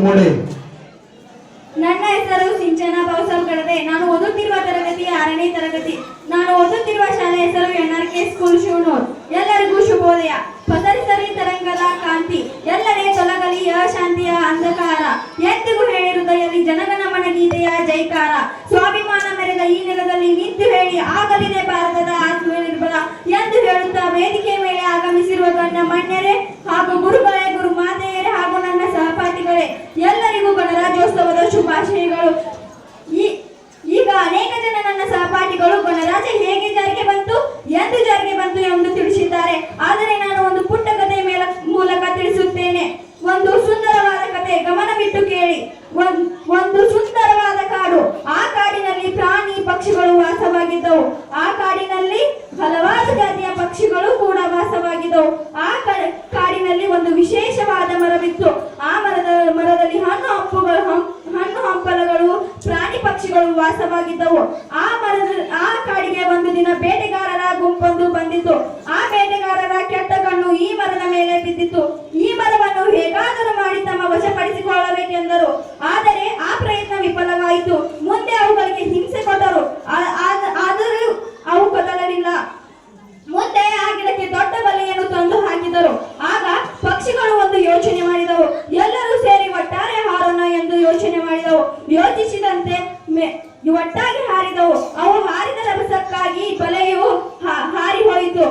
ಮೂಡಿ. ನನ್ನ ಹೆಸರು ಸಿಂಚನ ಭಾವಸಾಬ್ ಕಡದೆ. ನಾನು ಓದುತ್ತಿರುವ ತರಗತಿ 6ನೇ ತರಗತಿ. ನಾನು ಓದುತ್ತಿರುವ ಶಾಲೆ ಹೆಸರು NRK ಸ್ಕೂಲ್ ಶಿವನೂರ್. ಎಲ್ಲರಿಗೂ ಶುಭೋದಯ. ಪಸರಿಸರಿ ತರಂಗದ ಕಾಂತಿ, ಎಲ್ಲರೇ ತೊಲಗಲಿ ಅಶಾಂತಿಯ ಅಂಧಕಾರ. ಎಂದಿಗೂ ಹೇಳಿ ಹೃದಯದಲ್ಲಿ ಜನಗಣಮನ ಗೀತೆಯ ಜೈಕಾರ. ಸ್ವಾಭಿಮಾನ ಮೆರೆದ ಈ ನೆಲದಲ್ಲಿ ನಿಂತು ಹೇಳಿ ಆಗಲಿದೆ ಭಾರತದ ಆತ್ಮನಿರ್ಭರ ಎಂದು ಹೇಳುತ್ತಾ ವೇದಿಕೆ ಮೇಲೆ ಆಗಮಿಸಿರುವ ಗಣ್ಯ ಮಣ್ಯರೇ ಹಾಗೂ ಗುರುಗಳೇ, ಗುರು ಮಾತೆಯರೇ ಹಾಗೂ ನನ್ನ ಸಹಪಾಠಿಗಳೇ, ಎಲ್ಲರಿಗೂ ಗಣರಾಜ್ಯೋತ್ಸವದ ಶುಭಾಶಯಗಳು. ಈಗ ಅನೇಕ ಜನ ನನ್ನ ಸಹಪಾಠಿಗಳು ಗಣರಾಜ್ಯ ಹೇಗೆ ಜಾರಿಗೆ ಬಂತು ಎಂದು ತಿಳಿಸಿದ್ದಾರೆ. ಆದರೆ ನಾನು ಒಂದು ಪುಟ್ಟ ಕಥೆ ಮೂಲಕ ತಿಳಿಸುತ್ತೇನೆ. ಒಂದು ಸುಂದರವಾದ ಕಥೆ, ಗಮನವಿಟ್ಟು ಕೇಳಿ. ಒಂದು ಸುಂದರವಾದ ಕಾಡು. ಆ ಕಾಡಿನಲ್ಲಿ ಪ್ರಾಣಿ ಪಕ್ಷಿಗಳು ವಾಸವಾಗಿದ್ದವು. ಆ ಕಾಡಿನಲ್ಲಿ ಹಲವಾರು ಜಾತಿಯ ಪಕ್ಷಿಗಳು ಕೂಡ ವಾಸವಾಗಿದ್ದವು. ಆ ಕಾಡಿನಲ್ಲಿ ಒಂದು ವಿಶೇಷವಾದ ಮರವಿತ್ತು. ಆ ಮರದಲ್ಲಿ ಹಣ್ಣು ಹಂಪಲಗಳು ಪ್ರಾಣಿ ಪಕ್ಷಿಗಳು ವಾಸವಾಗಿದ್ದವು. ಆ ಕಾಡಿಗೆ ಒಂದು ದಿನ ಬೇಟೆಗಾರರ ಗುಂಪೊಂದು ಬಂದಿತ್ತು. ಆ ಬೇಟೆಗಾರರ ಕೆಟ್ಟ ಕಣ್ಣು ಈ ಮರದ ಮೇಲೆ ಬಿದ್ದಿತ್ತು. ಈ ಮರವನ್ನು ಹೇಗಾದರೂ ಮಾಡಿ ತಮ್ಮ ವಶಪಡಿಸಿಕೊಳ್ಳಬೇಕೆಂದರು. ಆದರೆ ಆ ಪ್ರಯತ್ನ ವಿಫಲವಾಯಿತು. ಮುಂದೆ ಅವುಗಳಿಗೆ ಹಿಂಸೆ ಕೊಟ್ಟರು. ಆದರೂ ಅವು ಕದಲಲಿಲ್ಲ. ಮುಂದೆ ಆ ಗಿಡಕ್ಕೆ ದೊಡ್ಡ ಬಲೆಯನ್ನು ತಂದು ಹಾಕಿದರು. ಆಗ ಪಕ್ಷಿಗಳು ಒಂದು ಯೋಚನೆ ಮಾಡಿದವು. ಎಲ್ಲರೂ ಸೇರಿ ಒಟ್ಟಾರೆ ಹಾರೋಣ ಎಂದು ಯೋಚನೆ ಮಾಡಿದವು. ಯೋಚಿಸಿದಂತೆ ಒಟ್ಟಾಗಿ ಹಾರಿದವು. ಅವು ಹಾರಿದ ರಭಸಕ್ಕಾಗಿ ಬಲೆಯು ಹಾರಿ ಹೋಯಿತು.